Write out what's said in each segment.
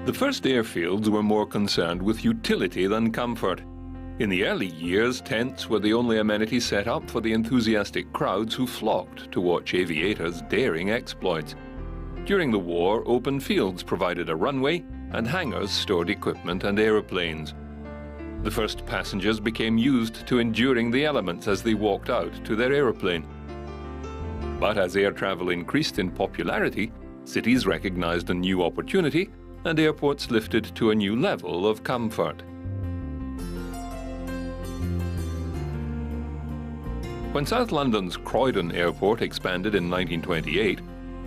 The first airfields were more concerned with utility than comfort. In the early years, tents were the only amenity set up for the enthusiastic crowds who flocked to watch aviators' daring exploits. During the war, open fields provided a runway, and hangars stored equipment and aeroplanes. The first passengers became used to enduring the elements as they walked out to their aeroplane. But as air travel increased in popularity, cities recognized a new opportunity, and airports lifted to a new level of comfort. When South London's Croydon Airport expanded in 1928,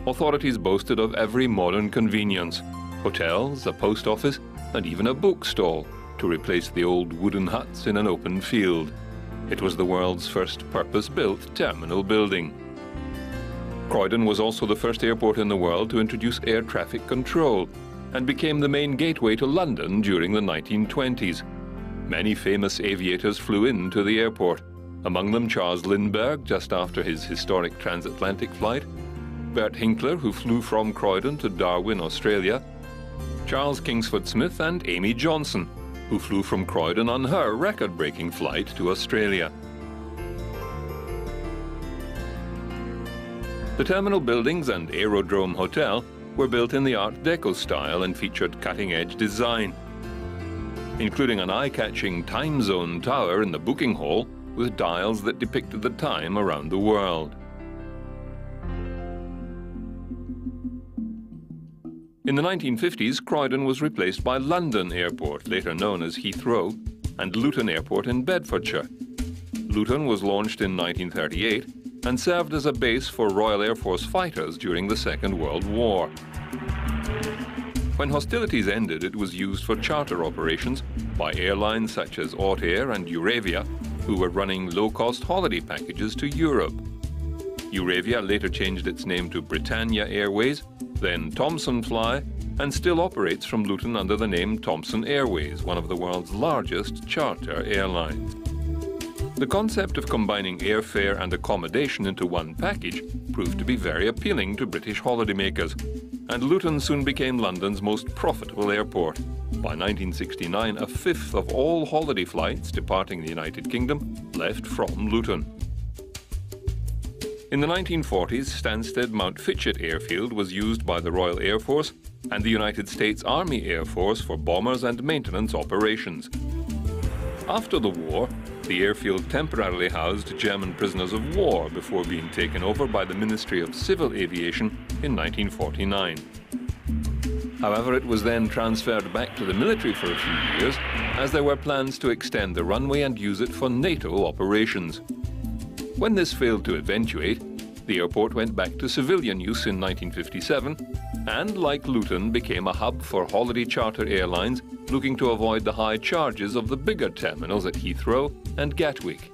authorities boasted of every modern convenience: hotels, a post office, and even a bookstall to replace the old wooden huts in an open field. It was the world's first purpose-built terminal building. Croydon was also the first airport in the world to introduce air traffic control and became the main gateway to London during the 1920s. Many famous aviators flew into the airport, among them Charles Lindbergh just after his historic transatlantic flight, Bert Hinkler, who flew from Croydon to Darwin, Australia, Charles Kingsford Smith, and Amy Johnson, who flew from Croydon on her record-breaking flight to Australia. The terminal buildings and Aerodrome Hotel were built in the Art Deco style and featured cutting-edge design, including an eye-catching time zone tower in the booking hall with dials that depicted the time around the world. In the 1950s, Croydon was replaced by London Airport, later known as Heathrow, and Luton Airport in Bedfordshire. Luton was launched in 1938 and served as a base for Royal Air Force fighters during the Second World War. When hostilities ended, it was used for charter operations by airlines such as Autair and Euravia, who were running low-cost holiday packages to Europe. Euravia later changed its name to Britannia Airways, then Thomson Fly, and still operates from Luton under the name Thomson Airways, one of the world's largest charter airlines. The concept of combining airfare and accommodation into one package proved to be very appealing to British holidaymakers, and Luton soon became London's most profitable airport. By 1969, a fifth of all holiday flights departing the United Kingdom left from Luton. In the 1940s, Stansted Mount Fitchett Airfield was used by the Royal Air Force and the United States Army Air Force for bombers and maintenance operations. After the war, the airfield temporarily housed German prisoners of war before being taken over by the Ministry of Civil Aviation in 1949. However, it was then transferred back to the military for a few years, as there were plans to extend the runway and use it for NATO operations. When this failed to eventuate, the airport went back to civilian use in 1957 and, like Luton, became a hub for holiday charter airlines looking to avoid the high charges of the bigger terminals at Heathrow and Gatwick.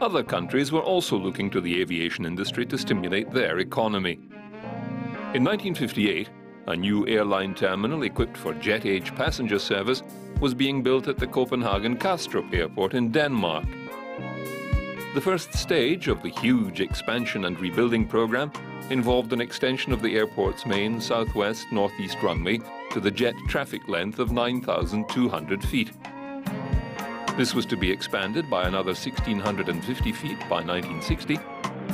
Other countries were also looking to the aviation industry to stimulate their economy. In 1958, a new airline terminal equipped for jet-age passenger service was being built at the Copenhagen Kastrup Airport in Denmark. The first stage of the huge expansion and rebuilding program involved an extension of the airport's main southwest-northeast runway to the jet traffic length of 9,200 feet. This was to be expanded by another 1,650 feet by 1960,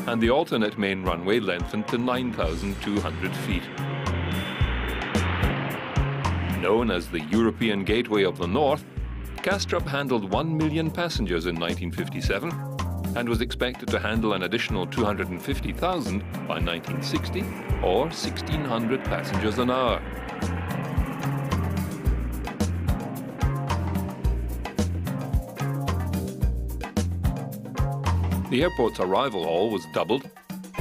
and the alternate main runway lengthened to 9,200 feet. Known as the European Gateway of the North, Kastrup handled 1 million passengers in 1957 and was expected to handle an additional 250,000 by 1960, or 1,600 passengers an hour. The airport's arrival hall was doubled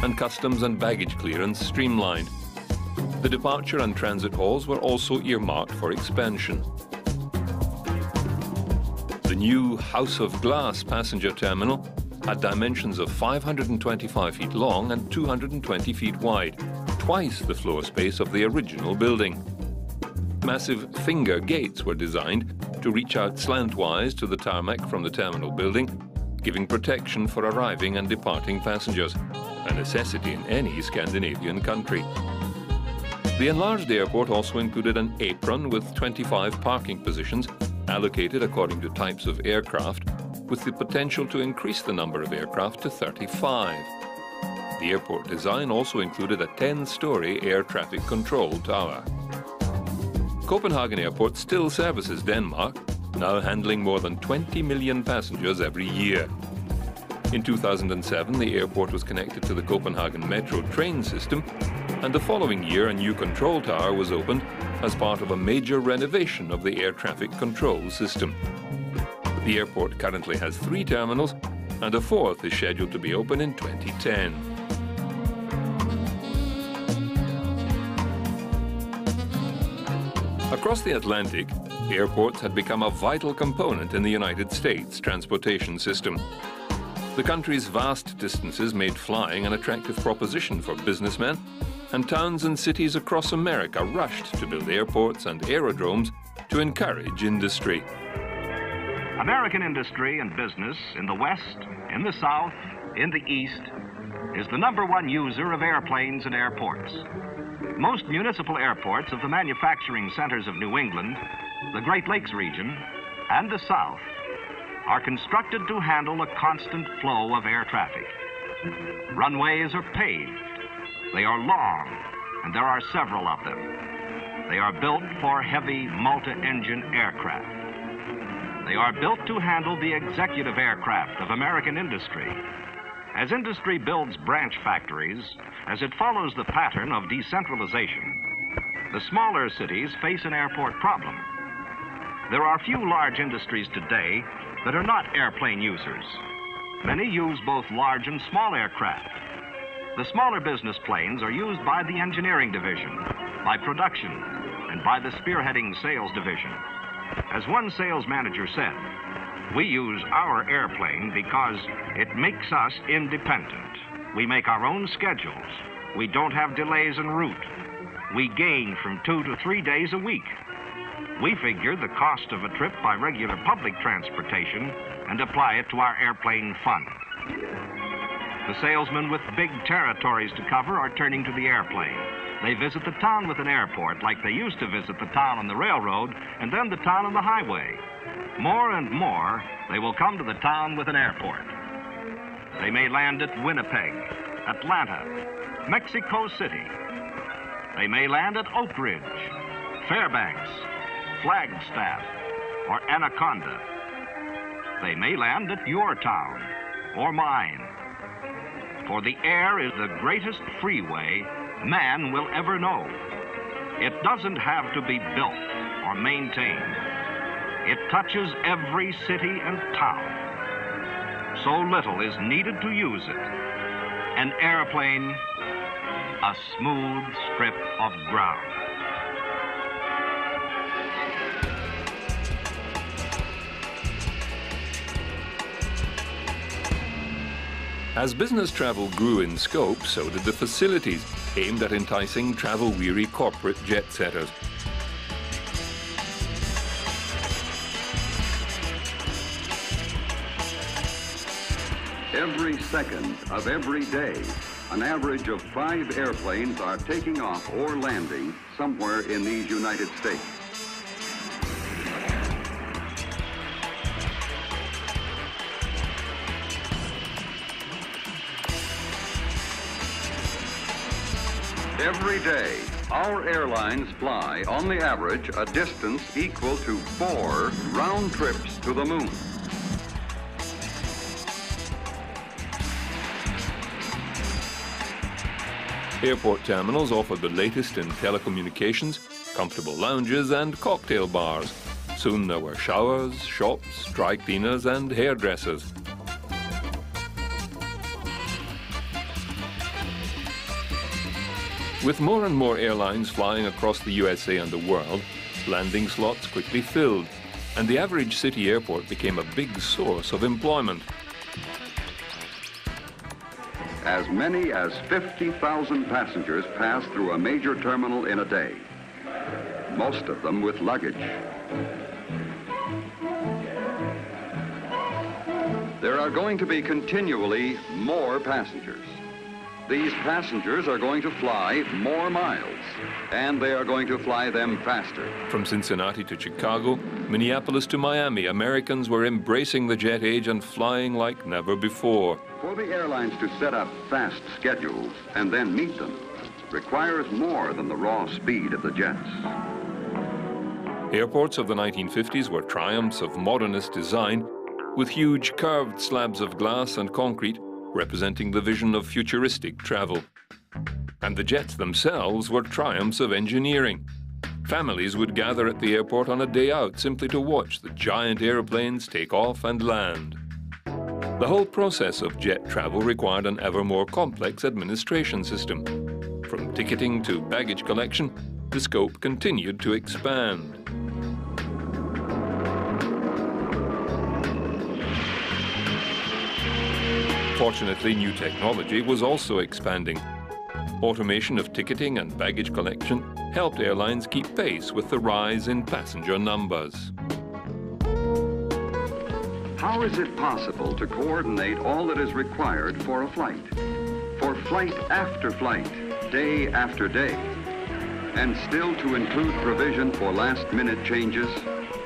and customs and baggage clearance streamlined. The departure and transit halls were also earmarked for expansion. The new House of Glass passenger terminal had dimensions of 525 feet long and 220 feet wide, twice the floor space of the original building. Massive finger gates were designed to reach out slantwise to the tarmac from the terminal building, giving protection for arriving and departing passengers, a necessity in any Scandinavian country. The enlarged airport also included an apron with 25 parking positions allocated according to types of aircraft, with the potential to increase the number of aircraft to 35. The airport design also included a 10-story air traffic control tower. Copenhagen Airport still services Denmark, now handling more than 20 million passengers every year. In 2007, the airport was connected to the Copenhagen Metro train system, and the following year a new control tower was opened as part of a major renovation of the air traffic control system. The airport currently has 3 terminals, and a 4th is scheduled to be open in 2010. Across the Atlantic, airports had become a vital component in the United States transportation system. The country's vast distances made flying an attractive proposition for businessmen, and towns and cities across America rushed to build airports and aerodromes to encourage industry. American industry and business in the West, in the South, in the East, is the #1 user of airplanes and airports. Most municipal airports of the manufacturing centers of New England, the Great Lakes region, and the South are constructed to handle a constant flow of air traffic. Runways are paved. They are long, and there are several of them. They are built for heavy multi-engine aircraft. They are built to handle the executive aircraft of American industry. As industry builds branch factories, as it follows the pattern of decentralization, the smaller cities face an airport problem. There are few large industries today that are not airplane users. Many use both large and small aircraft. The smaller business planes are used by the engineering division, by production, and by the spearheading sales division. As one sales manager said, "We use our airplane because it makes us independent. We make our own schedules. We don't have delays en route. We gain from 2 to 3 days a week. We figure the cost of a trip by regular public transportation and apply it to our airplane fund." The salesmen with big territories to cover are turning to the airplane. They visit the town with an airport like they used to visit the town on the railroad and then the town on the highway. More and more, they will come to the town with an airport. They may land at Winnipeg, Atlanta, Mexico City. They may land at Oak Ridge, Fairbanks, Flagstaff, or Anaconda. They may land at your town or mine. For the air is the greatest freeway man will ever know. It doesn't have to be built or maintained. It touches every city and town. So little is needed to use it. An airplane, a smooth strip of ground. As business travel grew in scope, so did the facilities aimed at enticing travel-weary corporate jet-setters. Every second of every day, an average of 5 airplanes are taking off or landing somewhere in these United States. Every day, our airlines fly, on the average, a distance equal to 4 round trips to the moon. Airport terminals offered the latest in telecommunications, comfortable lounges, and cocktail bars. Soon there were showers, shops, dry cleaners, and hairdressers. With more and more airlines flying across the USA and the world, landing slots quickly filled, and the average city airport became a big source of employment. As many as 50,000 passengers pass through a major terminal in a day, most of them with luggage. There are going to be continually more passengers. These passengers are going to fly more miles, and they are going to fly them faster. From Cincinnati to Chicago, Minneapolis to Miami, Americans were embracing the jet age and flying like never before. For the airlines to set up fast schedules and then meet them requires more than the raw speed of the jets. Airports of the 1950s were triumphs of modernist design, with huge curved slabs of glass and concrete representing the vision of futuristic travel. And the jets themselves were triumphs of engineering. Families would gather at the airport on a day out simply to watch the giant airplanes take off and land. The whole process of jet travel required an ever more complex administration system. From ticketing to baggage collection, the scope continued to expand. Fortunately, new technology was also expanding. Automation of ticketing and baggage collection helped airlines keep pace with the rise in passenger numbers. How is it possible to coordinate all that is required for a flight? For flight after flight, day after day, and still to include provision for last-minute changes?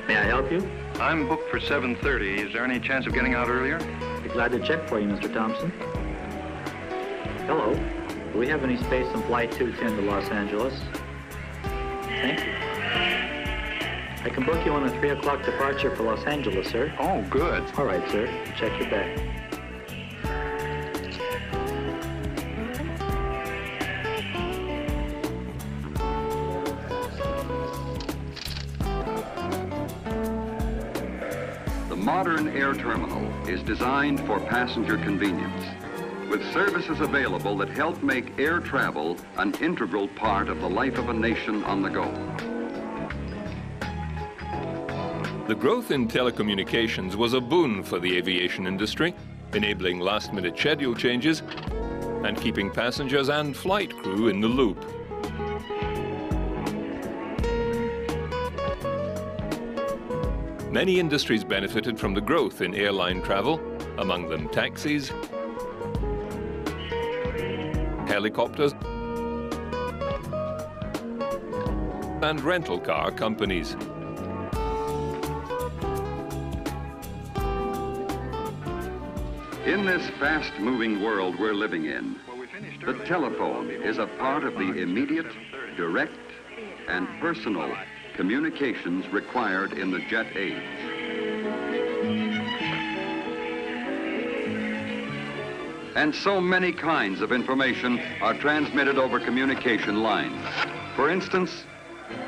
May I help you? I'm booked for 7:30. Is there any chance of getting out earlier? Be glad to check for you, Mr. Thompson. Hello. Do we have any space on Flight 210 to Los Angeles? Thank you. I can book you on a 3 o'clock departure for Los Angeles, sir. Oh, good. All right, sir. Check your bag. The modern air terminal is designed for passenger convenience, with services available that help make air travel an integral part of the life of a nation on the go. The growth in telecommunications was a boon for the aviation industry, enabling last-minute schedule changes and keeping passengers and flight crew in the loop. Many industries benefited from the growth in airline travel, among them taxis, helicopters, and rental car companies. In this fast-moving world we're living in, the telephone is a part of the immediate, direct, and personal communications required in the jet age. And so many kinds of information are transmitted over communication lines. For instance,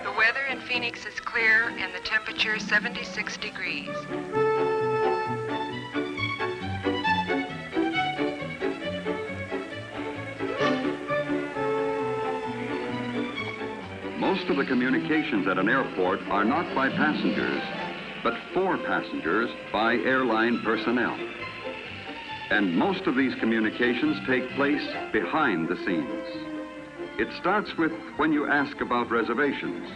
the weather in Phoenix is clear and the temperature 76 degrees. most of the communications at an airport are not by passengers, but for passengers by airline personnel. And most of these communications take place behind the scenes. It starts with when you ask about reservations.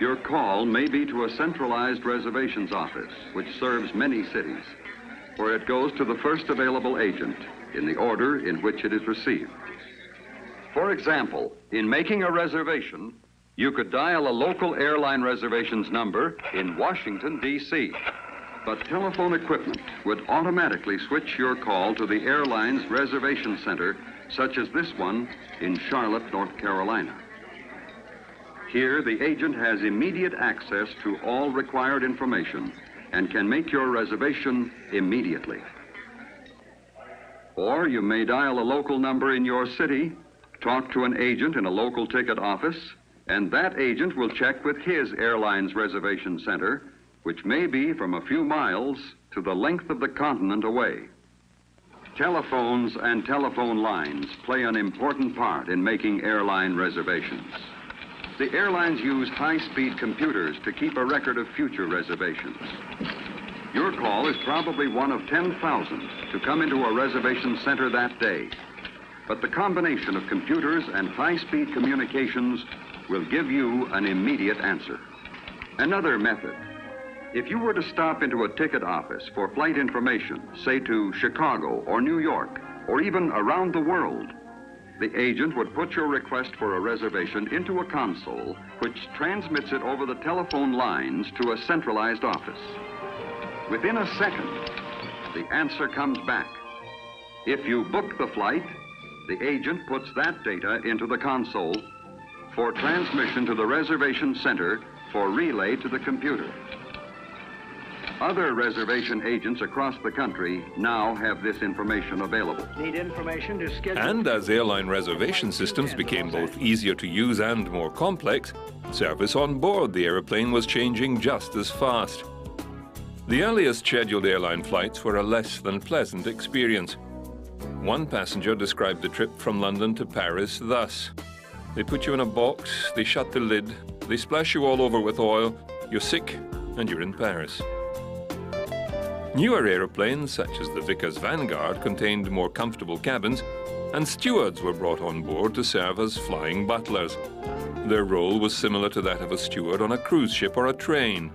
Your call may be to a centralized reservations office, which serves many cities, where it goes to the first available agent in the order in which it is received. For example, in making a reservation, you could dial a local airline reservations number in Washington, D.C., but telephone equipment would automatically switch your call to the airline's reservation center, such as this one in Charlotte, North Carolina. Here, the agent has immediate access to all required information and can make your reservation immediately. Or you may dial a local number in your city, talk to an agent in a local ticket office, and that agent will check with his airline's reservation center, which may be from a few miles to the length of the continent away. Telephones and telephone lines play an important part in making airline reservations. The airlines use high-speed computers to keep a record of future reservations. Your call is probably one of 10,000 to come into a reservation center that day. But the combination of computers and high-speed communications will give you an immediate answer. Another method. If you were to stop into a ticket office for flight information, say to Chicago or New York or even around the world. The agent would put your request for a reservation into a console, which transmits it over the telephone lines to a centralized office. Within a second, the answer comes back. If you book the flight, the agent puts that data into the console for transmission to the reservation center for relay to the computer. Other reservation agents across the country now have this information available. Need information to schedule. And as airline reservation systems became both easier to use and more complex, service on board the airplane was changing just as fast. The earliest scheduled airline flights were a less than pleasant experience. One passenger described the trip from London to Paris thus: "They put you in a box, they shut the lid, they splash you all over with oil, you're sick, and you're in Paris." Newer aeroplanes, such as the Vickers Vanguard, contained more comfortable cabins, and stewards were brought on board to serve as flying butlers. Their role was similar to that of a steward on a cruise ship or a train.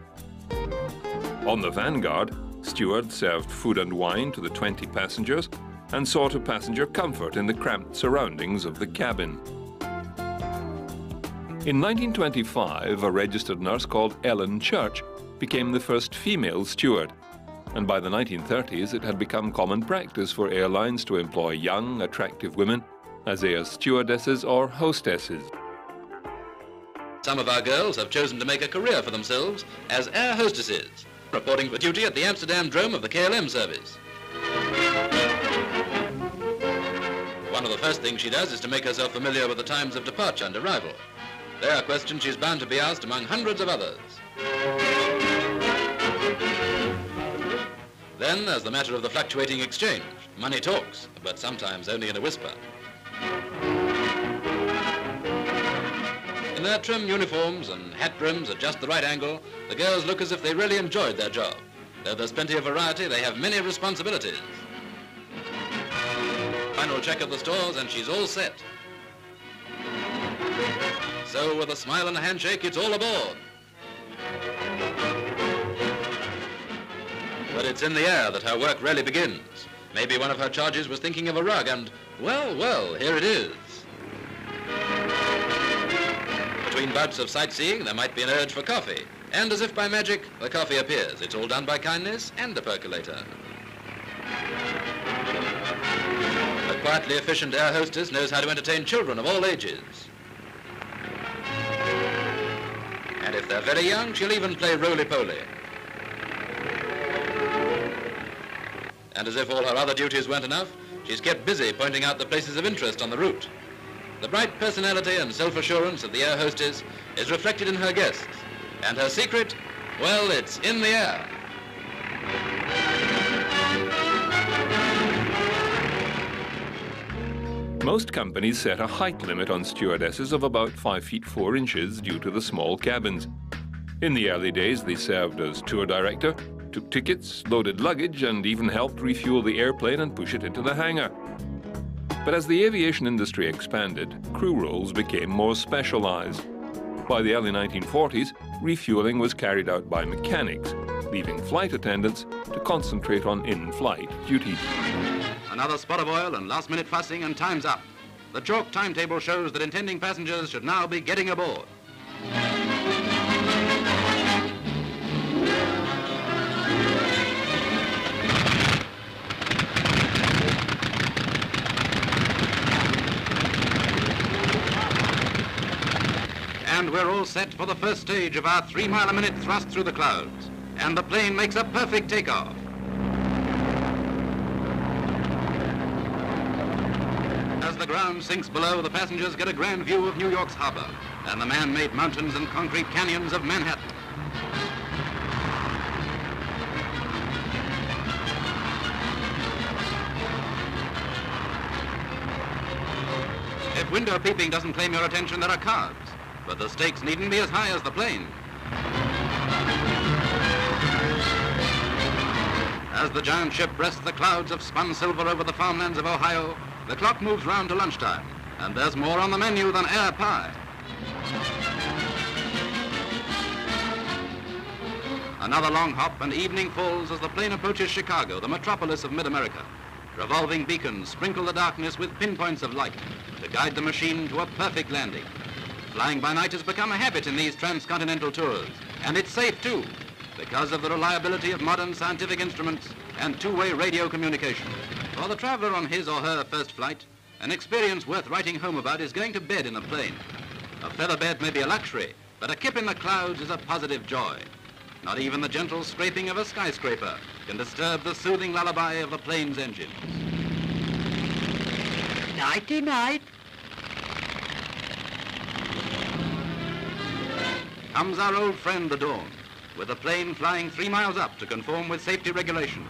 On the Vanguard, stewards served food and wine to the 20 passengers and saw to passenger comfort in the cramped surroundings of the cabin. In 1925, a registered nurse called Ellen Church became the first female steward, and by the 1930s it had become common practice for airlines to employ young, attractive women as air stewardesses or hostesses. Some of our girls have chosen to make a career for themselves as air hostesses, reporting for duty at the Amsterdam Drome of the KLM service. One of the first things she does is to make herself familiar with the times of departure and arrival. They are questions she's bound to be asked among hundreds of others. Then there's the matter of the fluctuating exchange. Money talks, but sometimes only in a whisper. In their trim uniforms and hat brims at just the right angle, the girls look as if they really enjoyed their job. Though there's plenty of variety, they have many responsibilities. Final check of the stores and she's all set. So with a smile and a handshake, it's all aboard. But it's in the air that her work really begins. Maybe one of her charges was thinking of a rug and, well, here it is. Between bouts of sightseeing, there might be an urge for coffee. And as if by magic, the coffee appears. It's all done by kindness and a percolator. A quietly efficient air hostess knows how to entertain children of all ages. And if they're very young, she'll even play roly-poly. And as if all her other duties weren't enough, she's kept busy pointing out the places of interest on the route. The bright personality and self-assurance of the air hostess is reflected in her guests. And her secret, well, it's in the air. Most companies set a height limit on stewardesses of about 5 feet 4 inches due to the small cabins. In the early days, they served as tour director, took tickets, loaded luggage, and even helped refuel the airplane and push it into the hangar. But as the aviation industry expanded, crew roles became more specialized. By the early 1940s, refueling was carried out by mechanics, leaving flight attendants to concentrate on in-flight duties. Another spot of oil and last-minute fussing and time's up. The chalk timetable shows that intending passengers should now be getting aboard. And we're all set for the first stage of our 3-mile-a-minute thrust through the clouds. And the plane makes a perfect takeoff. As the ground sinks below, the passengers get a grand view of New York's harbor and the man-made mountains and concrete canyons of Manhattan. If window peeping doesn't claim your attention, there are cards. But the stakes needn't be as high as the plane. As the giant ship breasts the clouds of spun silver over the farmlands of Ohio, the clock moves round to lunchtime, and there's more on the menu than air pie. Another long hop and evening falls as the plane approaches Chicago, the metropolis of mid-America. Revolving beacons sprinkle the darkness with pinpoints of light to guide the machine to a perfect landing. Flying by night has become a habit in these transcontinental tours, and it's safe too, because of the reliability of modern scientific instruments and two-way radio communication. For the traveler on his or her first flight, an experience worth writing home about is going to bed in a plane. A feather bed may be a luxury, but a kip in the clouds is a positive joy. Not even the gentle scraping of a skyscraper can disturb the soothing lullaby of the plane's engines. Nighty-night. Comes our old friend the dawn, with the plane flying 3 miles up to conform with safety regulations.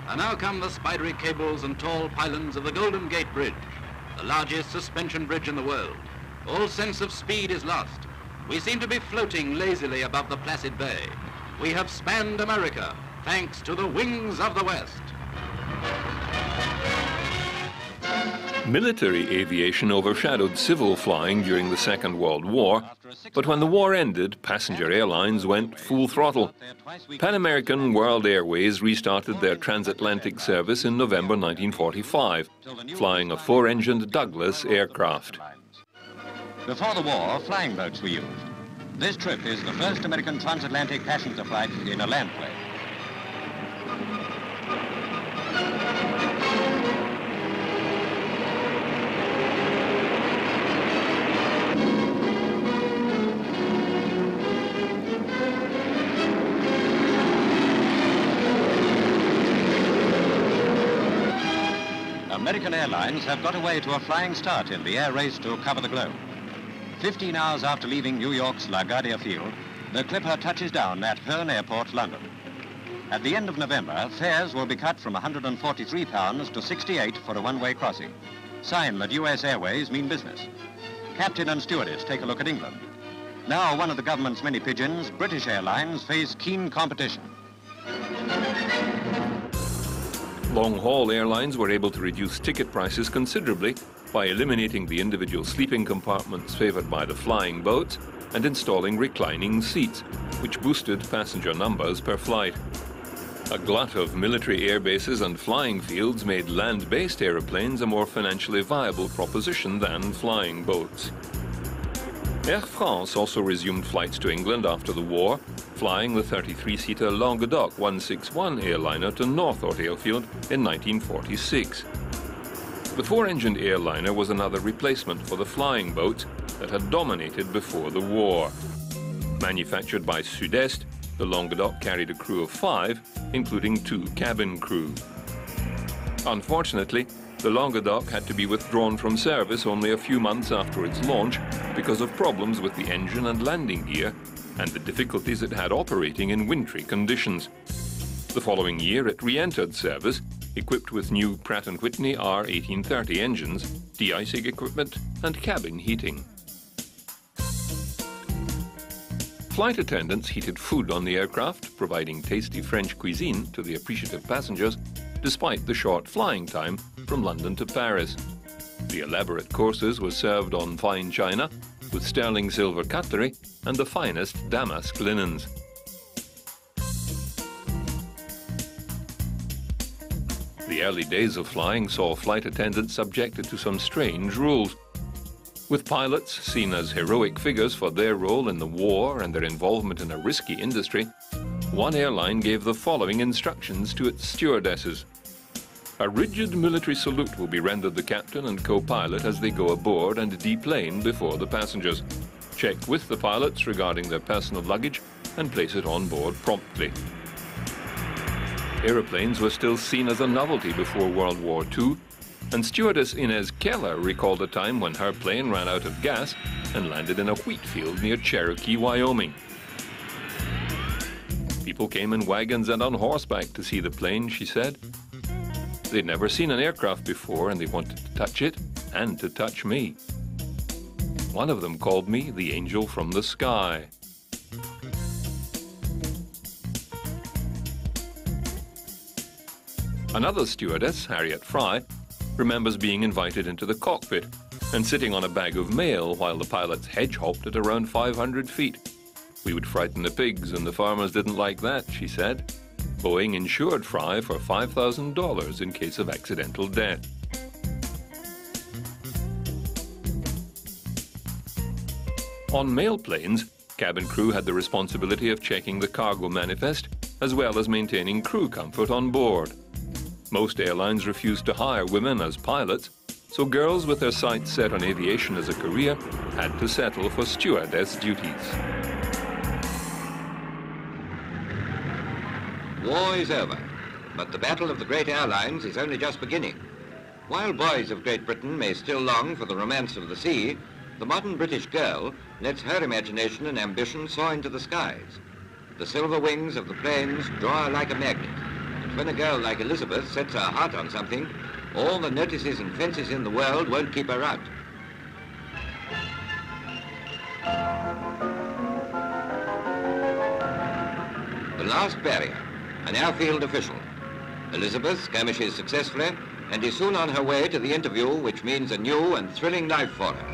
And now come the spidery cables and tall pylons of the Golden Gate Bridge, the largest suspension bridge in the world. All sense of speed is lost. We seem to be floating lazily above the placid bay. We have spanned America, thanks to the wings of the West. Military aviation overshadowed civil flying during the Second World War, but when the war ended, passenger airlines went full throttle. Pan American World Airways restarted their transatlantic service in November 1945, flying a 4-engined Douglas aircraft. Before the war, flying boats were used. This trip is the first American transatlantic passenger flight in a land plane. American Airlines have got away to a flying start in the air race to cover the globe. 15 hours after leaving New York's LaGuardia Field, the Clipper touches down at Herne Airport, London. At the end of November, fares will be cut from £143 to 68 for a one-way crossing. Sign that US Airways mean business. Captain and stewardess take a look at England. Now one of the government's many pigeons, British Airlines face keen competition. Long-haul airlines were able to reduce ticket prices considerably by eliminating the individual sleeping compartments favoured by the flying boats and installing reclining seats, which boosted passenger numbers per flight. A glut of military air bases and flying fields made land-based aeroplanes a more financially viable proposition than flying boats. Air France also resumed flights to England after the war, flying the 33-seater Languedoc 161 airliner to Northout Airfield in 1946. The 4-engined airliner was another replacement for the flying boats that had dominated before the war. Manufactured by Sud-Est, the Languedoc carried a crew of 5, including 2 cabin crew. Unfortunately, the Languedoc had to be withdrawn from service only a few months after its launch because of problems with the engine and landing gear and the difficulties it had operating in wintry conditions. The following year, it re-entered service, equipped with new Pratt & Whitney R1830 engines, de-icing equipment, and cabin heating. Flight attendants heated food on the aircraft, providing tasty French cuisine to the appreciative passengers, despite the short flying time from London to Paris. The elaborate courses were served on fine china, with sterling silver cutlery and the finest damask linens. The early days of flying saw flight attendants subjected to some strange rules. With pilots seen as heroic figures for their role in the war and their involvement in a risky industry, one airline gave the following instructions to its stewardesses. A rigid military salute will be rendered the captain and co-pilot as they go aboard and deplane before the passengers. Check with the pilots regarding their personal luggage and place it on board promptly. Aeroplanes were still seen as a novelty before World War II, and stewardess Inez Keller recalled a time when her plane ran out of gas and landed in a wheat field near Cherokee, Wyoming. People came in wagons and on horseback to see the plane, she said. They'd never seen an aircraft before and they wanted to touch it and to touch me. One of them called me the angel from the sky. Another stewardess, Harriet Fry, remembers being invited into the cockpit and sitting on a bag of mail while the pilots hedge-hopped at around 500 feet. We would frighten the pigs and the farmers didn't like that, she said. Boeing insured Fry for $5,000 in case of accidental death. On mail planes, cabin crew had the responsibility of checking the cargo manifest, as well as maintaining crew comfort on board. Most airlines refused to hire women as pilots, so girls with their sights set on aviation as a career had to settle for stewardess duties. War is over, but the battle of the great airlines is only just beginning. While boys of Great Britain may still long for the romance of the sea, the modern British girl lets her imagination and ambition soar into the skies. The silver wings of the planes draw her like a magnet, and when a girl like Elizabeth sets her heart on something, all the notices and fences in the world won't keep her out. The last barrier, an airfield official. Elizabeth skirmishes successfully and is soon on her way to the interview, which means a new and thrilling life for her.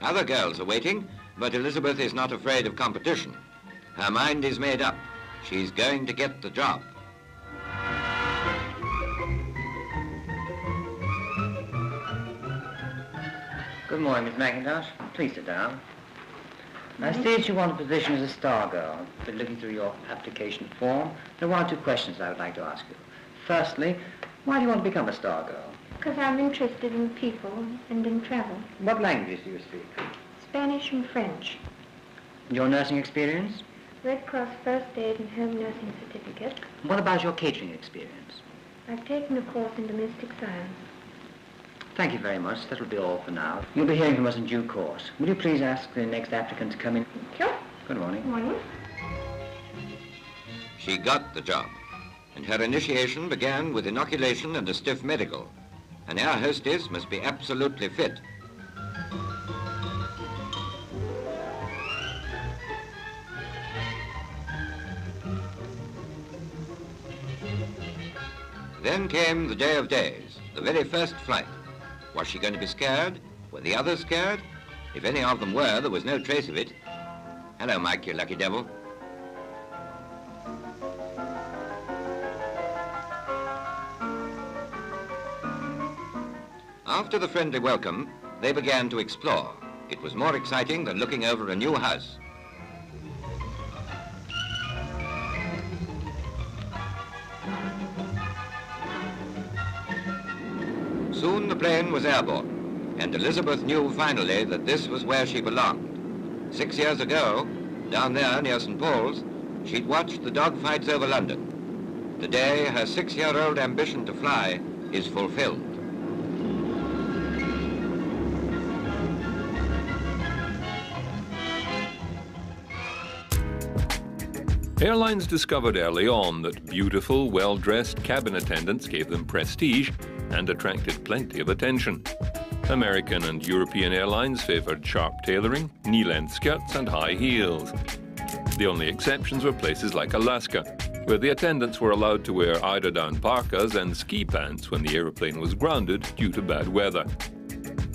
Other girls are waiting, but Elizabeth is not afraid of competition. Her mind is made up. She's going to get the job. Good morning, Miss McIntosh. Please sit down. I see that you want a position as a star girl. I've been looking through your application form. There are one or two questions I would like to ask you. Firstly, why do you want to become a star girl? Because I'm interested in people and in travel. What languages do you speak? Spanish and French. Your nursing experience? Red Cross First Aid and Home Nursing Certificate. What about your catering experience? I've taken a course in domestic science. Thank you very much. That will be all for now. You'll be hearing from us in due course. Will you please ask the next applicant to come in? Thank you. Good morning. Good morning. She got the job, and her initiation began with inoculation and a stiff medical. An air hostess must be absolutely fit. Then came the day of days, the very first flight. Was she going to be scared? Were the others scared? If any of them were, there was no trace of it. Hello, Mike, you lucky devil. After the friendly welcome, they began to explore. It was more exciting than looking over a new house. Soon the plane was airborne, and Elizabeth knew finally that this was where she belonged. 6 years ago, down there near St. Paul's, she'd watched the dogfights over London. Today, her 6-year-old ambition to fly is fulfilled. Airlines discovered early on that beautiful, well-dressed cabin attendants gave them prestige and attracted plenty of attention. American and European airlines favored sharp tailoring, knee-length skirts and high heels. The only exceptions were places like Alaska, where the attendants were allowed to wear eider-down parkas and ski pants when the airplane was grounded due to bad weather.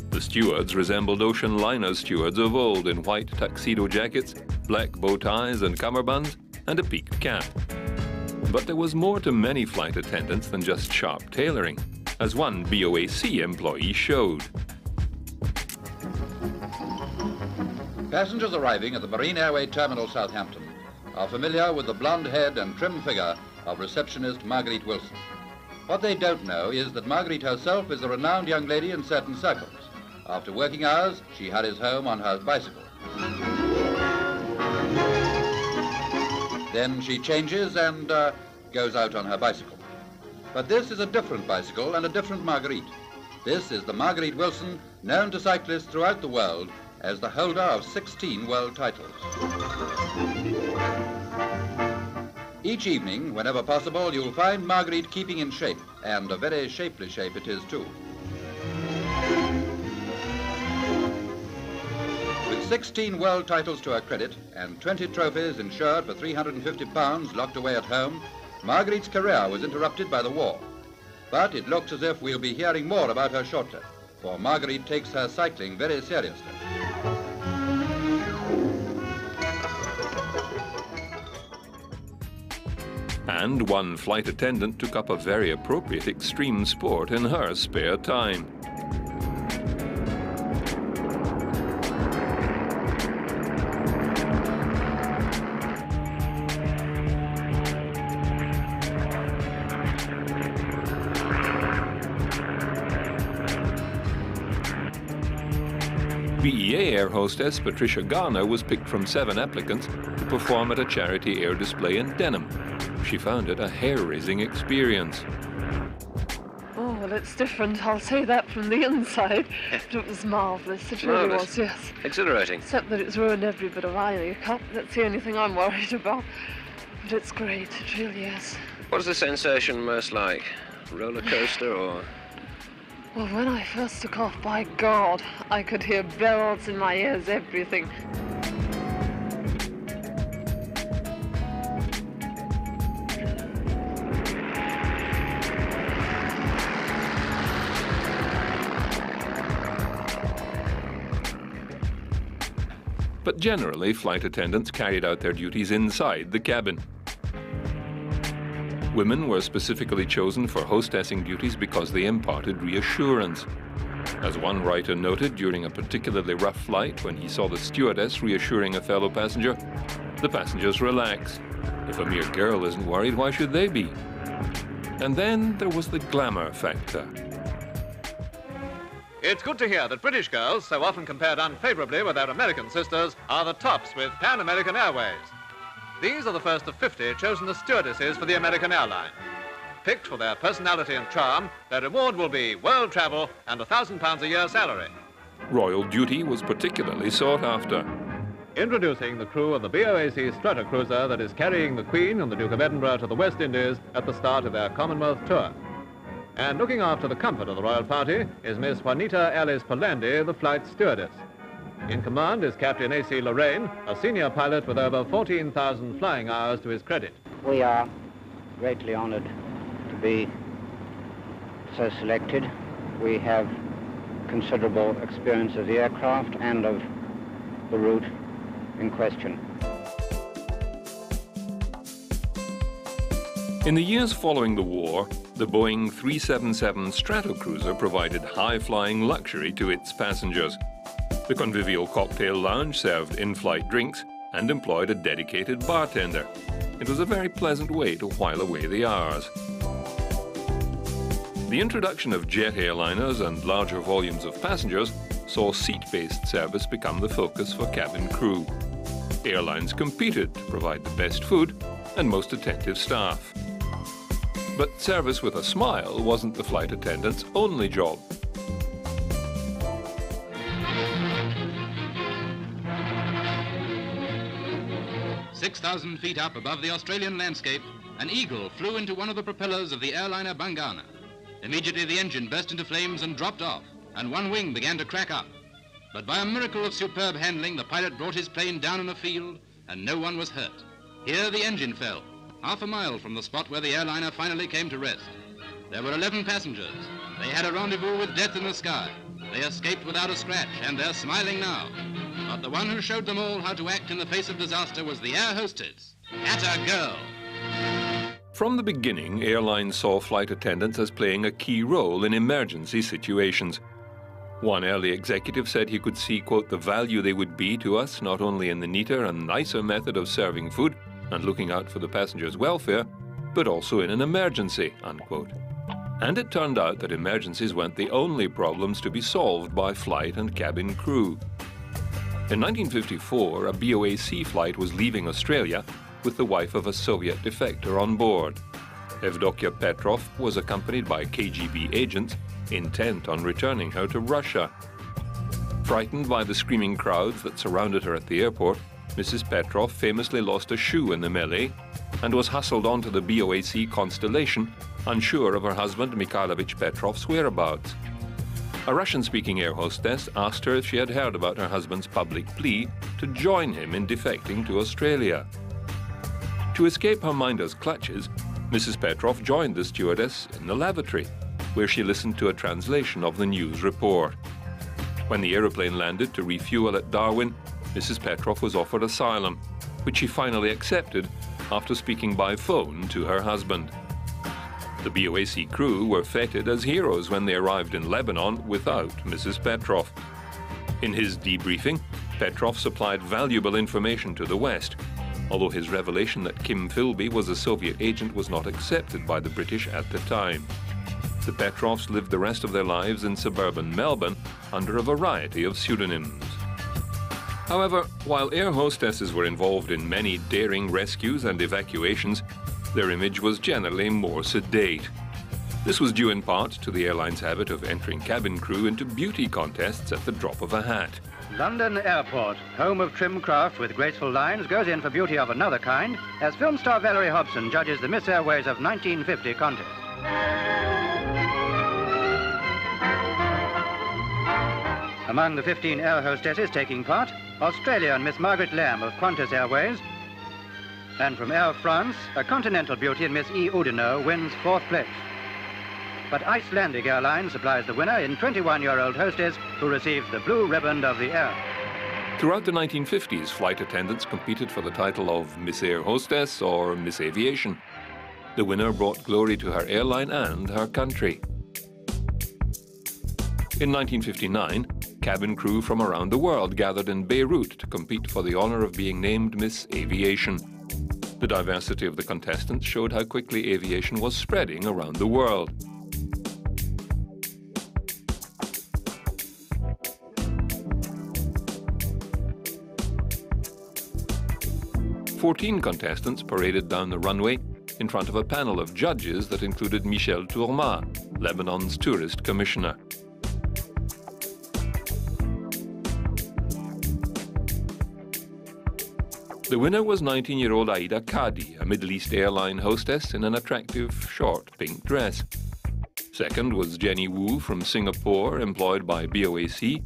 The stewards resembled ocean liner stewards of old in white tuxedo jackets, black bow ties and cummerbunds, and a peaked cap. But there was more to many flight attendants than just sharp tailoring, as one BOAC employee showed. Passengers arriving at the Marine Airway Terminal Southampton are familiar with the blonde head and trim figure of receptionist Marguerite Wilson. What they don't know is that Marguerite herself is a renowned young lady in certain circles. After working hours, she hurries home on her bicycle. Then she changes and goes out on her bicycle. But this is a different bicycle and a different Marguerite. This is the Marguerite Wilson, known to cyclists throughout the world as the holder of 16 world titles. Each evening, whenever possible, you'll find Marguerite keeping in shape, and a very shapely shape it is too. With 16 world titles to her credit and 20 trophies insured for £350 locked away at home, Marguerite's career was interrupted by the war. But it looks as if we'll be hearing more about her shortly, for Marguerite takes her cycling very seriously. And one flight attendant took up a very appropriate extreme sport in her spare time. BEA air hostess Patricia Garner was picked from 7 applicants to perform at a charity air display in Denham. She found it a hair-raising experience. Oh, well, it's different. I'll say that from the inside. But it was marvellous. It really was, yes. Exhilarating. Except that it's ruined every bit of Ryanair Cup. That's the only thing I'm worried about. But it's great. It really is. What is the sensation most like? Roller coaster or... Well, when I first took off, by God, I could hear bells in my ears, everything. But generally, flight attendants carried out their duties inside the cabin. Women were specifically chosen for hostessing duties because they imparted reassurance. As one writer noted during a particularly rough flight when he saw the stewardess reassuring a fellow passenger, the passengers relax. If a mere girl isn't worried, why should they be? And then there was the glamour factor. It's good to hear that British girls, so often compared unfavourably with their American sisters, are the tops with Pan American Airways. These are the first of 50 chosen as stewardesses for the American airline. Picked for their personality and charm, their reward will be world travel and £1,000 a year salary. Royal duty was particularly sought after. Introducing the crew of the BOAC Strutter cruiser that is carrying the Queen and the Duke of Edinburgh to the West Indies at the start of their Commonwealth tour. And looking after the comfort of the royal party is Miss Juanita Alice Polandi, the flight stewardess. In command is Captain A.C. Lorraine, a senior pilot with over 14,000 flying hours to his credit. We are greatly honored to be so selected. We have considerable experience of the aircraft and of the route in question. In the years following the war, the Boeing 377 Stratocruiser provided high-flying luxury to its passengers. The convivial cocktail lounge served in-flight drinks and employed a dedicated bartender. It was a very pleasant way to while away the hours. The introduction of jet airliners and larger volumes of passengers saw seat-based service become the focus for cabin crew. Airlines competed to provide the best food and most attentive staff. But service with a smile wasn't the flight attendant's only job. "6,000 feet up above the Australian landscape, an eagle flew into one of the propellers of the airliner Bangana. Immediately the engine burst into flames and dropped off, and one wing began to crack up. But by a miracle of superb handling, the pilot brought his plane down in a field, and no one was hurt. Here the engine fell, half a mile from the spot where the airliner finally came to rest. There were 11 passengers. They had a rendezvous with death in the sky. They escaped without a scratch, and they're smiling now. But the one who showed them all how to act in the face of disaster was the air hostess, Atta Girl. From the beginning, airlines saw flight attendants as playing a key role in emergency situations. One early executive said he could see, quote, the value they would be to us, not only in the neater and nicer method of serving food and looking out for the passengers' welfare, but also in an emergency, unquote. And it turned out that emergencies weren't the only problems to be solved by flight and cabin crew. In 1954, a BOAC flight was leaving Australia with the wife of a Soviet defector on board. Evdokia Petrov was accompanied by KGB agents intent on returning her to Russia. Frightened by the screaming crowds that surrounded her at the airport, Mrs. Petrov famously lost a shoe in the melee and was hustled onto the BOAC Constellation, unsure of her husband Mikhailovich Petrov's whereabouts. A Russian-speaking air hostess asked her if she had heard about her husband's public plea to join him in defecting to Australia. To escape her minder's clutches, Mrs. Petrov joined the stewardess in the lavatory, where she listened to a translation of the news report. When the aeroplane landed to refuel at Darwin, Mrs. Petrov was offered asylum, which she finally accepted after speaking by phone to her husband. The BOAC crew were feted as heroes when they arrived in Lebanon without Mrs. Petrov. In his debriefing, Petrov supplied valuable information to the West, although his revelation that Kim Philby was a Soviet agent was not accepted by the British at the time. The Petrovs lived the rest of their lives in suburban Melbourne under a variety of pseudonyms. However, while air hostesses were involved in many daring rescues and evacuations, their image was generally more sedate. This was due in part to the airline's habit of entering cabin crew into beauty contests at the drop of a hat. London Airport, home of trim craft with graceful lines, goes in for beauty of another kind as film star Valerie Hobson judges the Miss Airways of 1950 contest. Among the 15 air hostesses taking part, Australian Miss Margaret Lamb of Qantas Airways, and from Air France, a continental beauty in Miss E. Oudinot wins 4th place. But Icelandic Airlines supplies the winner in 21-year-old hostess who receives the blue ribbon of the air. Throughout the 1950s, flight attendants competed for the title of Miss Air Hostess or Miss Aviation. The winner brought glory to her airline and her country. In 1959, cabin crew from around the world gathered in Beirut to compete for the honor of being named Miss Aviation. The diversity of the contestants showed how quickly aviation was spreading around the world. "14 contestants paraded down the runway in front of a panel of judges that included Michel Tourmat, Lebanon's tourist commissioner. The winner was 19-year-old Aida Kadi, a Middle East airline hostess in an attractive, short pink dress. Second was Jenny Wu from Singapore, employed by BOAC.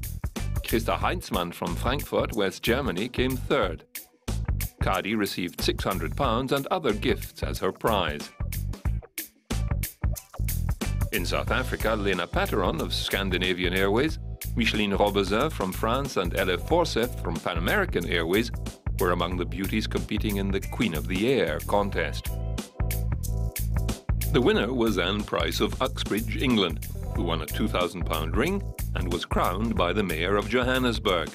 Christa Heinzmann from Frankfurt, West Germany, came third. Kadi received £600 and other gifts as her prize. In South Africa, Lena Patteron of Scandinavian Airways, Micheline Robezin from France, and Elif Forseth from Pan American Airways were among the beauties competing in the Queen of the Air contest. The winner was Anne Price of Uxbridge, England, who won a £2,000 ring and was crowned by the Mayor of Johannesburg.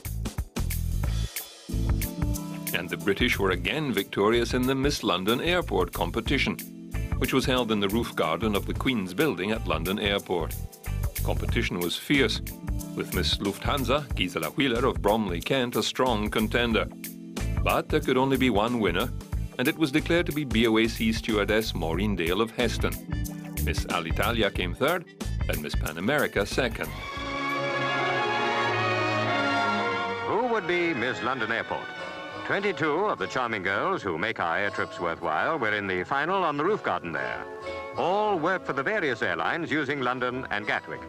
And the British were again victorious in the Miss London Airport competition, which was held in the roof garden of the Queen's Building at London Airport. Competition was fierce, with Miss Lufthansa, Gisela Wheeler of Bromley, Kent, a strong contender. But there could only be one winner, and it was declared to be BOAC stewardess Maureen Dale of Heston. Miss Alitalia came third, and Miss Pan America second. Who would be Miss London Airport? 22 of the charming girls who make our air trips worthwhile were in the final on the roof garden there. All work for the various airlines using London and Gatwick.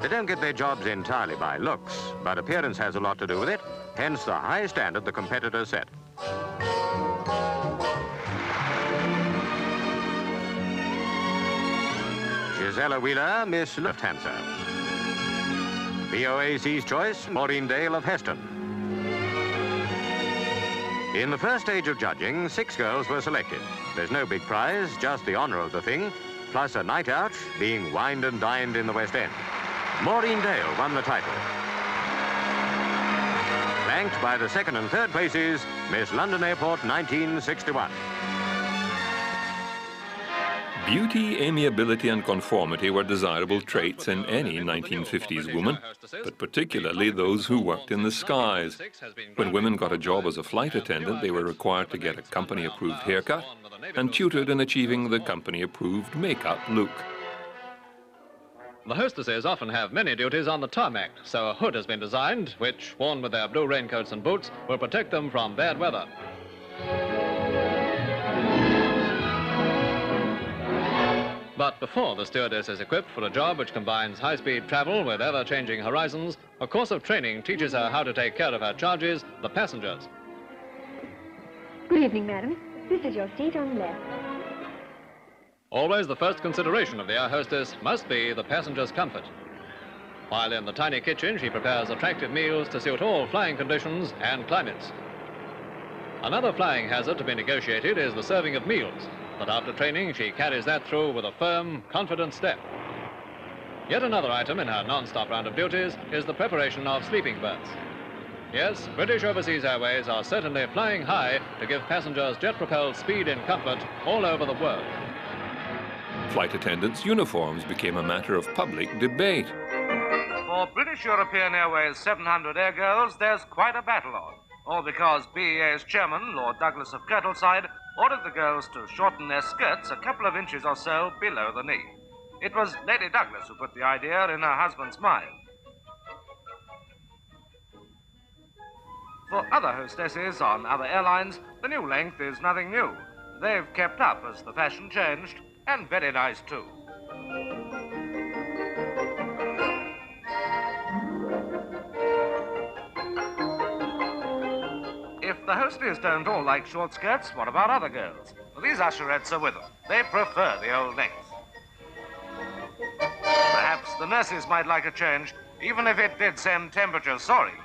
They don't get their jobs entirely by looks, but appearance has a lot to do with it, hence the high standard the competitors set. Gisela Wheeler, Miss Lufthansa. BOAC's choice, Maureen Dale of Heston. In the first stage of judging, 6 girls were selected. There's no big prize, just the honor of the thing, plus a night out, being wined and dined in the West End. Maureen Dale won the title. Flanked by the 2nd and 3rd places, Miss London Airport 1961. Beauty, amiability and conformity were desirable traits in any 1950s woman, but particularly those who worked in the skies. When women got a job as a flight attendant, they were required to get a company-approved haircut and tutored in achieving the company-approved makeup look. The hostesses often have many duties on the tarmac, so a hood has been designed, which, worn with their blue raincoats and boots, will protect them from bad weather. But before the stewardess is equipped for a job which combines high-speed travel with ever-changing horizons, a course of training teaches her how to take care of her charges, the passengers. Good evening, madam. This is your seat on the left. Always the first consideration of the air hostess must be the passenger's comfort. While in the tiny kitchen, she prepares attractive meals to suit all flying conditions and climates. Another flying hazard to be negotiated is the serving of meals, but after training she carries that through with a firm, confident step. Yet another item in her non-stop round of duties is the preparation of sleeping berths. Yes, British Overseas Airways are certainly flying high to give passengers jet-propelled speed and comfort all over the world. Flight attendants' uniforms became a matter of public debate. For British European Airways 700 airgirls, there's quite a battle on. All because BEA's chairman, Lord Douglas of Kirtleside, ordered the girls to shorten their skirts a couple of inches or so below the knee. It was Lady Douglas who put the idea in her husband's mind. For other hostesses on other airlines, the new length is nothing new. They've kept up as the fashion changed, and very nice too. If the hostesses don't all like short skirts, what about other girls? Well, these usherettes are with them. They prefer the old length. Perhaps the nurses might like a change, even if it did send temperatures soaring.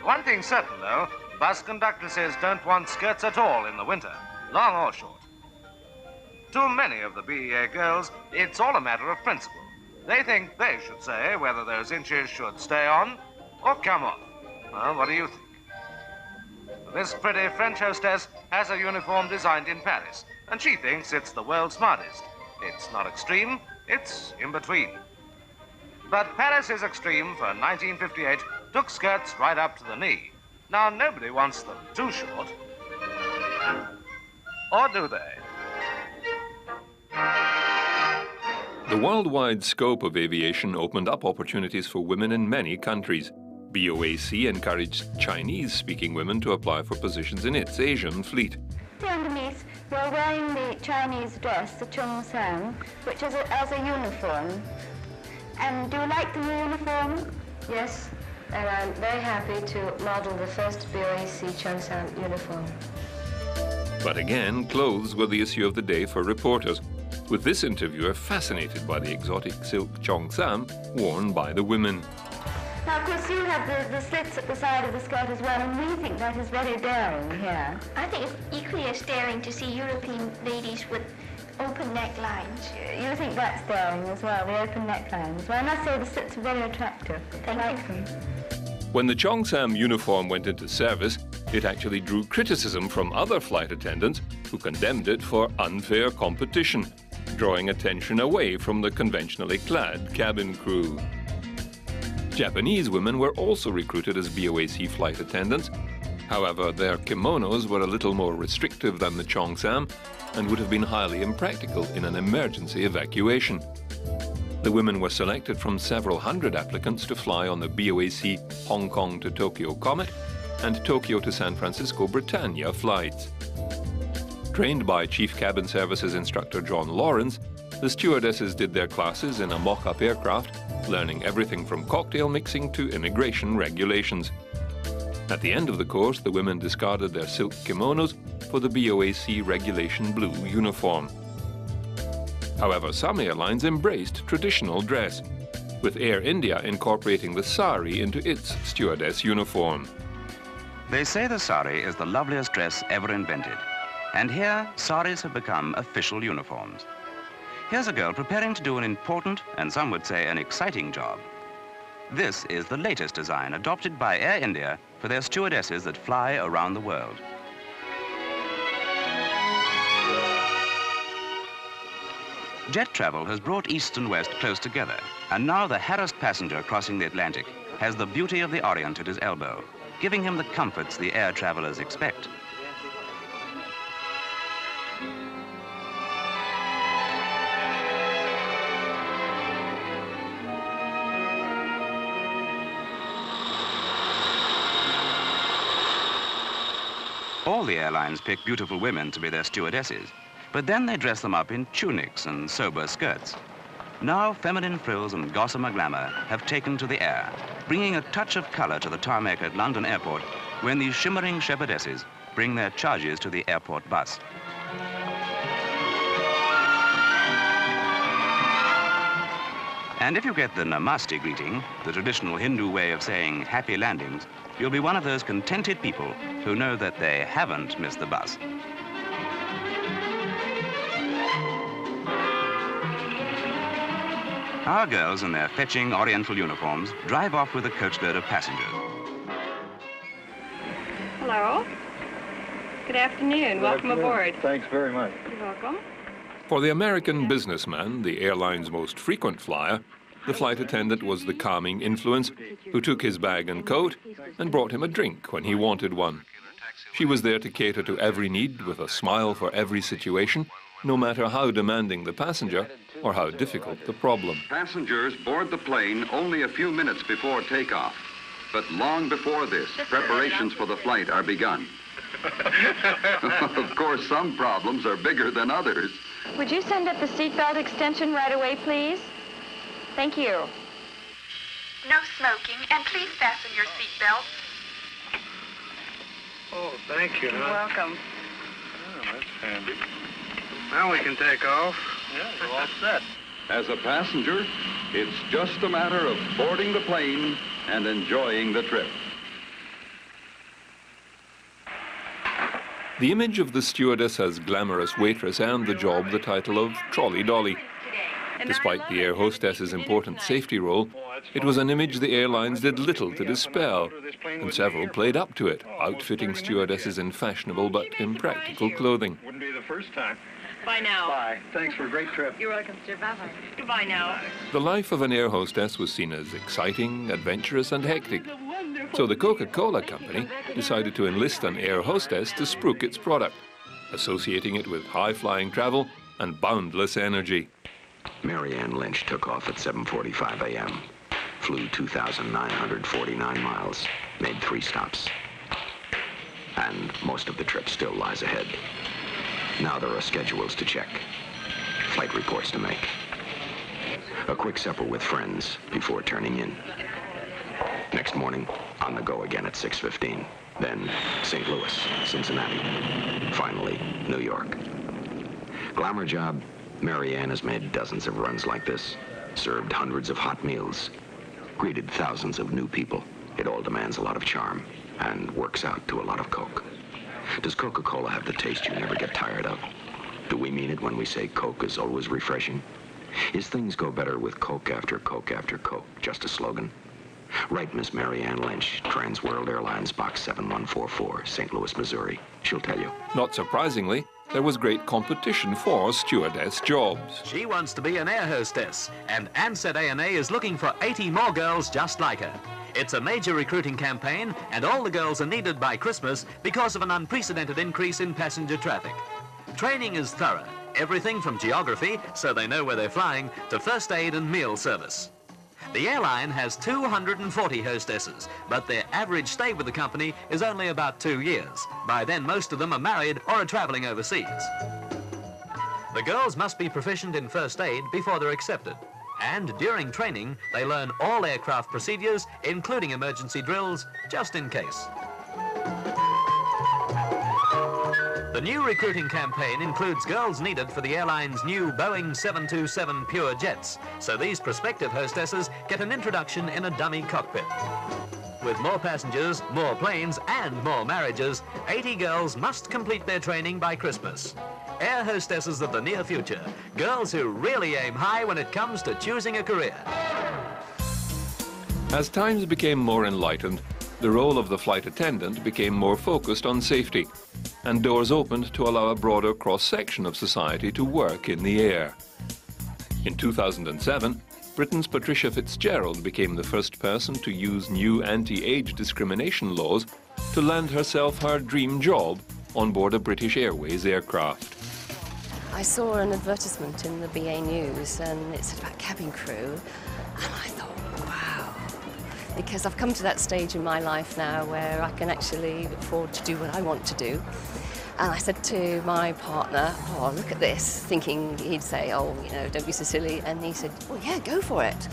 One thing's certain, though, bus conductresses don't want skirts at all in the winter, long or short. To many of the BEA girls, it's all a matter of principle. They think they should say whether those inches should stay on or come off. Well, what do you think? This pretty French hostess has a uniform designed in Paris, and she thinks it's the world's smartest. It's not extreme, it's in between. But Paris's extreme for 1958 took skirts right up to the knee. Now, nobody wants them too short. Or do they? The worldwide scope of aviation opened up opportunities for women in many countries. BOAC encouraged Chinese-speaking women to apply for positions in its Asian fleet. Underneath, you're wearing the Chinese dress, the Cheongsam, which is as a uniform. And do you like the new uniform? Yes, and I'm very happy to model the first BOAC Cheongsam uniform. But again, clothes were the issue of the day for reporters, with this interviewer fascinated by the exotic silk Cheongsam worn by the women. Now, of course, you have the slits at the side of the skirt as well, and we think that is very daring here. I think it's equally as daring to see European ladies with open necklines. You think that's daring as well, the open necklines. Well, I must say the slits are very attractive. I like them. When the Cheongsam uniform went into service, it actually drew criticism from other flight attendants who condemned it for unfair competition, drawing attention away from the conventionally clad cabin crew. Japanese women were also recruited as BOAC flight attendants. However, their kimonos were a little more restrictive than the Cheongsam and would have been highly impractical in an emergency evacuation. The women were selected from several hundred applicants to fly on the BOAC Hong Kong to Tokyo Comet and Tokyo to San Francisco Britannia flights. Trained by Chief Cabin Services instructor John Lawrence, the stewardesses did their classes in a mock-up aircraft, learning everything from cocktail mixing to immigration regulations. At the end of the course, the women discarded their silk kimonos for the BOAC Regulation Blue uniform. However, some airlines embraced traditional dress, with Air India incorporating the sari into its stewardess uniform. They say the sari is the loveliest dress ever invented. And here, saris have become official uniforms. Here's a girl preparing to do an important, and some would say an exciting job. This is the latest design adopted by Air India for their stewardesses that fly around the world. Jet travel has brought East and West close together, and now the harassed passenger crossing the Atlantic has the beauty of the Orient at his elbow, giving him the comforts the air travelers expect. All the airlines pick beautiful women to be their stewardesses, but then they dress them up in tunics and sober skirts. Now feminine frills and gossamer glamour have taken to the air, bringing a touch of color to the tarmac at London Airport when these shimmering shepherdesses bring their charges to the airport bus. And if you get the namaste greeting, the traditional Hindu way of saying happy landings, you'll be one of those contented people who know that they haven't missed the bus. Our girls in their fetching Oriental uniforms drive off with a coachload of passengers. Hello. Good afternoon. Welcome aboard. Thanks very much. You're welcome. For the American businessman, the airline's most frequent flyer, the flight attendant was the calming influence who took his bag and coat and brought him a drink when he wanted one. She was there to cater to every need with a smile for every situation, no matter how demanding the passenger or how difficult the problem. Passengers board the plane only a few minutes before takeoff. But long before this, preparations for the flight are begun. Of course, some problems are bigger than others. Would you send up the seatbelt extension right away, please? Thank you. No smoking, and please fasten your seatbelts. Oh, thank you. You're welcome. Oh, that's handy. Now we can take off. Yeah, we're all set. As a passenger, it's just a matter of boarding the plane and enjoying the trip. The image of the stewardess as glamorous waitress earned the job the title of Trolley Dolly. Despite the air hostess's important safety role, it was an image the airlines did little to dispel, and several played up to it, outfitting stewardesses in fashionable but impractical clothing. Wouldn't be the first time. Bye now. Bye. Thanks for a great trip. You're welcome, sir. Bye-bye. Goodbye now. The life of an air hostess was seen as exciting, adventurous and hectic. So the Coca-Cola company decided to enlist an air hostess to spruik its product, associating it with high-flying travel and boundless energy. Mary Ann Lynch took off at 7:45 a.m., flew 2,949 miles, made 3 stops. And most of the trip still lies ahead. Now there are schedules to check, flight reports to make, a quick supper with friends before turning in. Next morning, on the go again at 6:15. Then St. Louis, Cincinnati, finally New York. Glamour job, Mary Ann has made dozens of runs like this, served hundreds of hot meals, greeted thousands of new people. It all demands a lot of charm and works out to a lot of Coke. Does Coca-Cola have the taste you never get tired of? Do we mean it when we say Coke is always refreshing? Is things go better with Coke after Coke after Coke just a slogan? Write Miss Mary Ann Lynch, Trans World Airlines, Box 7144, St. Louis, Missouri. She'll tell you. Not surprisingly, there was great competition for stewardess jobs. She wants to be an air hostess, and Ansett ANA is looking for 80 more girls just like her. It's a major recruiting campaign, and all the girls are needed by Christmas because of an unprecedented increase in passenger traffic. Training is thorough. Everything from geography, so they know where they're flying, to first aid and meal service. The airline has 240 hostesses, but their average stay with the company is only about 2 years. By then, most of them are married or are traveling overseas. The girls must be proficient in first aid before they're accepted. And during training, they learn all aircraft procedures, including emergency drills, just in case. The new recruiting campaign includes girls needed for the airline's new Boeing 727 Pure Jets, so these prospective hostesses get an introduction in a dummy cockpit. With more passengers, more planes, and more marriages, 80 girls must complete their training by Christmas. Air hostesses of the near future, girls who really aim high when it comes to choosing a career. As times became more enlightened, the role of the flight attendant became more focused on safety, and doors opened to allow a broader cross-section of society to work in the air. In 2007, Britain's Patricia Fitzgerald became the first person to use new anti-age discrimination laws to land herself her dream job on board a British Airways aircraft. I saw an advertisement in the BA News and it said about cabin crew, and I thought, wow, because I've come to that stage in my life now where I can actually afford to do what I want to do. And I said to my partner, oh, look at this, thinking he'd say, oh, you know, don't be so silly. And he said, well, yeah, go for it.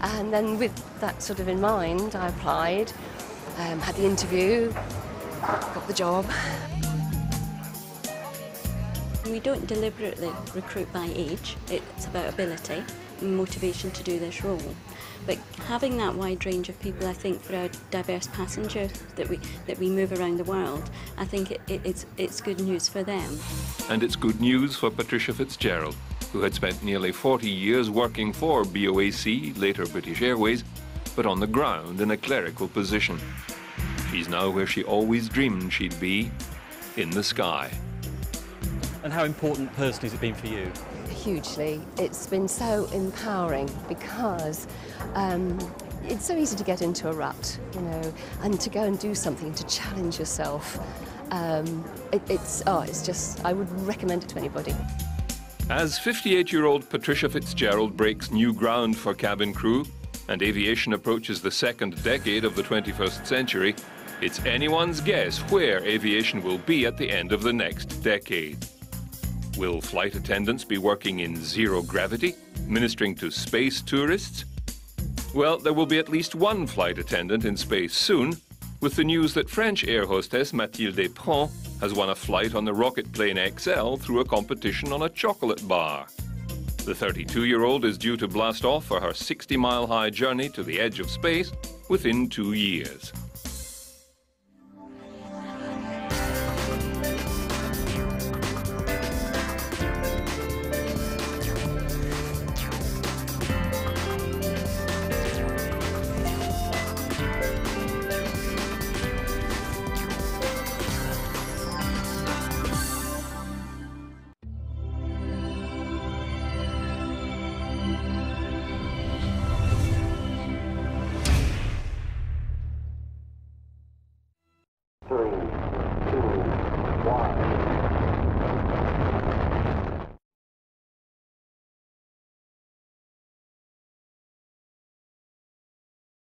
And then with that sort of in mind, I applied, had the interview, got the job. We don't deliberately recruit by age, it's about ability. motivation to do this role. But having that wide range of people, I think, for our diverse passengers that we move around the world, I think it's good news for them. And it's good news for Patricia Fitzgerald, who had spent nearly 40 years working for BOAC, later British Airways, but on the ground in a clerical position. She's now where she always dreamed she'd be, in the sky. And how important personally has it been for you? Hugely. It's been so empowering because it's so easy to get into a rut, you know, and to go and do something, to challenge yourself. It's just, I would recommend it to anybody. As 58-year-old Patricia Fitzgerald breaks new ground for cabin crew and aviation approaches the second decade of the 21st century, it's anyone's guess where aviation will be at the end of the next decade. Will flight attendants be working in zero gravity, ministering to space tourists? Well, there will be at least one flight attendant in space soon, with the news that French air hostess Mathilde Pron has won a flight on the rocket plane XL through a competition on a chocolate bar. The 32-year-old is due to blast off for her 60-mile-high journey to the edge of space within 2 years.